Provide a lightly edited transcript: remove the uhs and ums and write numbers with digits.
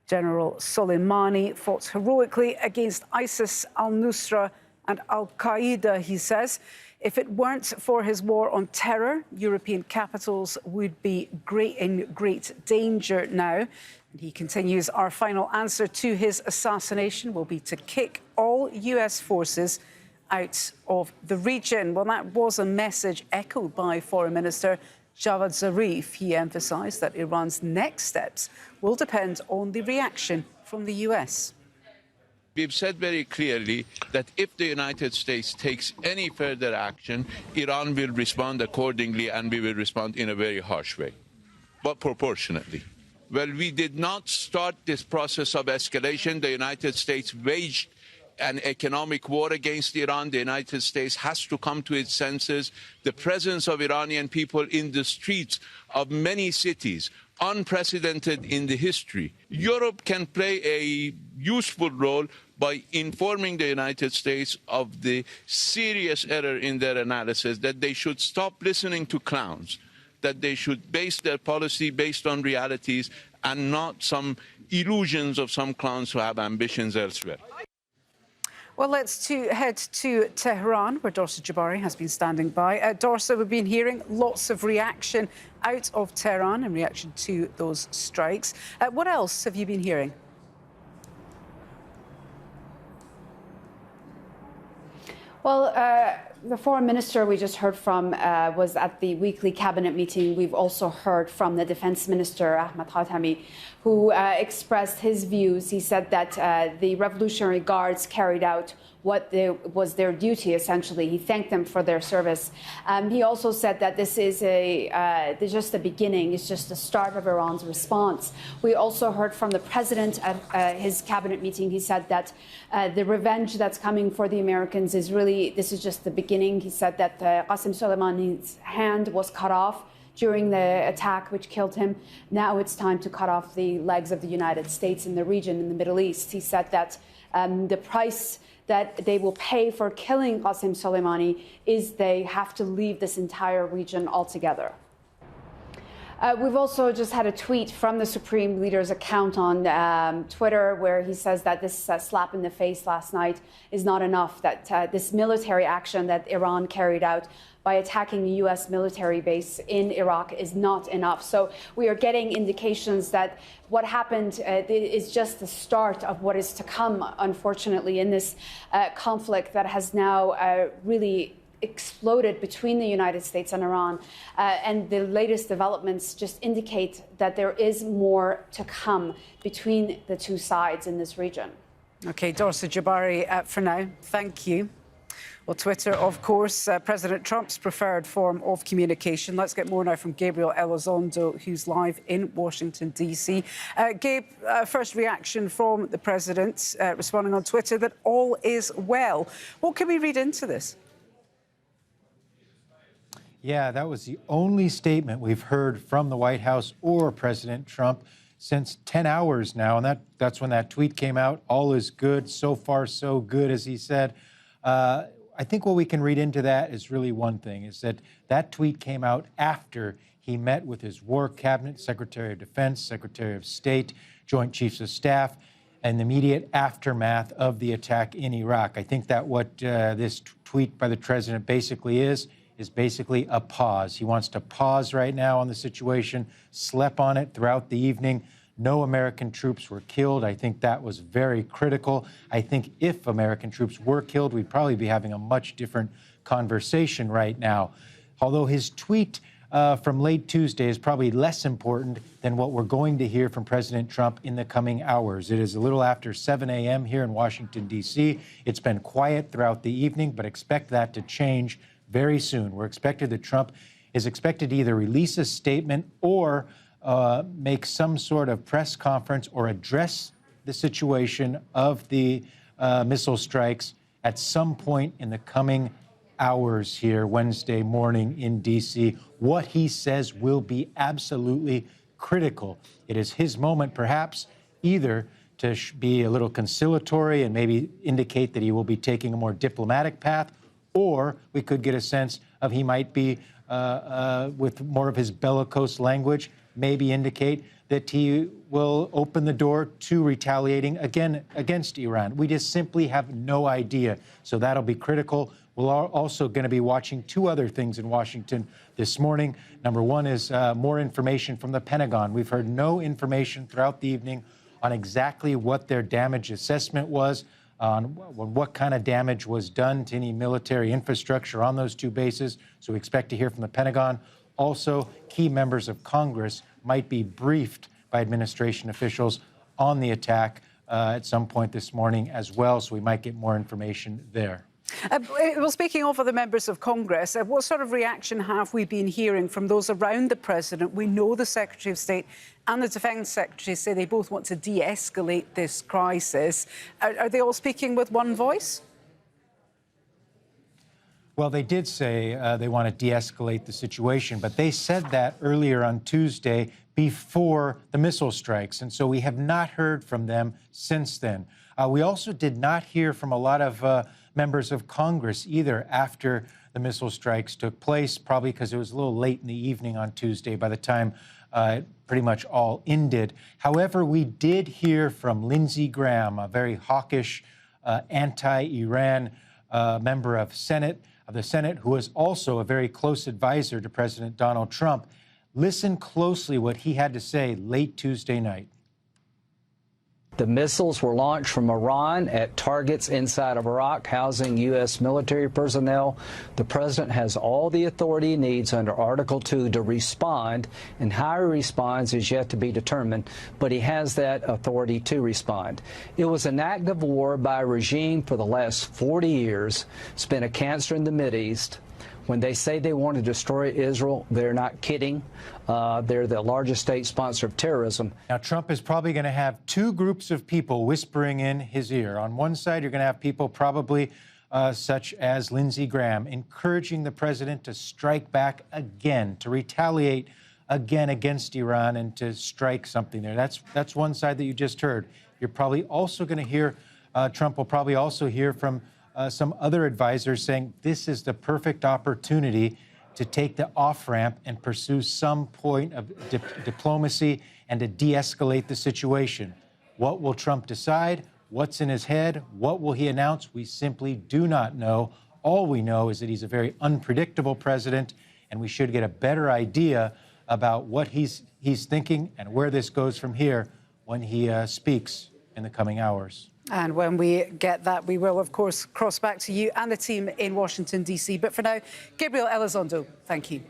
General Soleimani fought heroically against ISIS, al-Nusra and al-Qaeda, he says. If it weren't for his war on terror, European capitals would be in great danger now. And he continues, our final answer to his assassination will be to kick all US forces out of the region. Well, that was a message echoed by Foreign Minister Javad Zarif. He emphasised that Iran's next steps will depend on the reaction from the US. We've said very clearly that if the United States takes any further action, Iran will respond accordingly, and we will respond in a very harsh way, but proportionately. Well, we did not start this process of escalation. The United States waged an economic war against Iran. The United States has to come to its senses. The presence of Iranian people in the streets of many cities, unprecedented in the history. Europe can play a useful role by informing the United States of the serious error in their analysis, that they should stop listening to clowns, that they should base their policy based on realities and not some illusions of some clowns who have ambitions elsewhere. Well, let's head to Tehran, where Dorsa Jabbari has been standing by. Dorsa, we've been hearing lots of reaction out of Tehran in reaction to those strikes. What else have you been hearing? Well, the foreign minister we just heard from was at the weekly cabinet meeting. We've also heard from the defense minister, Ahmad Khatami, who expressed his views. He said that the Revolutionary Guards carried out what was their duty, essentially. He thanked them for their service. He also said that this is just the beginning. It's just the start of Iran's response. We also heard from the president at his cabinet meeting. He said that the revenge that's coming for the Americans is really, this is just the beginning. He said that Qassem Soleimani's hand was cut off during the attack which killed him. Now it's time to cut off the legs of the United States in the region, in the Middle East. He said that the price that they will pay for killing Qassem Soleimani is they have to leave this entire region altogether. We've also just had a tweet from the Supreme Leader's account on Twitter where he says that this slap in the face last night is not enough, that this military action that Iran carried out by attacking the U.S. military base in Iraq is not enough. So we are getting indications that what happened is just the start of what is to come, unfortunately, in this conflict that has now really exploded between the United States and Iran. And the latest developments just indicate that there is more to come between the two sides in this region. OK, Dorsa Jabbari, for now, thank you. Well, Twitter, of course, President Trump's preferred form of communication. Let's get more now from Gabriel Elizondo, who's live in Washington, D.C. Gabe, first reaction from the president, responding on Twitter that all is well. What can we read into this? Yeah, that was the only statement we've heard from the White House or President Trump since 10 hours now. And that's when that tweet came out. All is good. So far, so good, as he said. I think what we can read into that is really one thing, is that that tweet came out after he met with his war cabinet, Secretary of Defense, Secretary of State, Joint Chiefs of Staff, and the immediate aftermath of the attack in Iraq. I think that what this tweet by the president basically is basically a pause. He wants to pause right now on the situation, slept on it throughout the evening. No American troops were killed. I think that was very critical. I think if American troops were killed, we'd probably be having a much different conversation right now. Although his tweet from late Tuesday is probably less important than what we're going to hear from President Trump in the coming hours. It is a little after 7 a.m. here in Washington, D.C. It's been quiet throughout the evening, but expect that to change very soon. We're expected that Trump is expected to either release a statement or make some sort of press conference or address the situation of the missile strikes at some point in the coming hours here Wednesday morning in D.C. What he says will be absolutely critical. It is his moment, perhaps, either to be a little conciliatory and maybe indicate that he will be taking a more diplomatic path, or we could get a sense of he might be, with more of his bellicose language, maybe indicate that he will open the door to retaliating again against Iran. We just simply have no idea. So that'll be critical. We're also going to be watching two other things in Washington this morning. Number one is more information from the Pentagon. We've heard no information throughout the evening on exactly what their damage assessment was, on what kind of damage was done to any military infrastructure on those two bases. So we expect to hear from the Pentagon. Also, key members of Congress might be briefed by administration officials on the attack at some point this morning as well. So we might get more information there. Well, speaking of other members of Congress, what sort of reaction have we been hearing from those around the president? We know the Secretary of State and the Defence Secretary say they both want to de-escalate this crisis. Are they all speaking with one voice? Well, they did say they want to de-escalate the situation, but they said that earlier on Tuesday before the missile strikes, and so we have not heard from them since then. We also did not hear from a lot of members of Congress either after the missile strikes took place, probably because it was a little late in the evening on Tuesday by the time it pretty much all ended. However, we did hear from Lindsey Graham, a very hawkish anti-Iran member of the Senate, who is also a very close advisor to President Donald Trump. Listen closely what he had to say late Tuesday night. The missiles were launched from Iran at targets inside of Iraq, housing U.S. military personnel. The president has all the authority he needs under Article 2 to respond, and how he responds is yet to be determined, but he has that authority to respond. It was an act of war by a regime for the last 40 years. It's been a cancer in the Mideast. When they say they want to destroy Israel, they're not kidding. They're the largest state sponsor of terrorism. Now, Trump is probably going to have two groups of people whispering in his ear. On one side, you're going to have people probably such as Lindsey Graham encouraging the president to strike back again, to retaliate again against Iran and to strike something there. That's one side that you just heard. You're probably also going to hear, Trump will probably also hear from some other advisors saying this is the perfect opportunity to take the off-ramp and pursue some point of diplomacy and to de-escalate the situation. What will Trump decide? What's in his head? What will he announce? We simply do not know. All we know is that he's a very unpredictable president, and we should get a better idea about what he's thinking and where this goes from here when he speaks in the coming hours. And when we get that, we will, of course, cross back to you and the team in Washington, D.C. But for now, Gabriel Elizondo, thank you.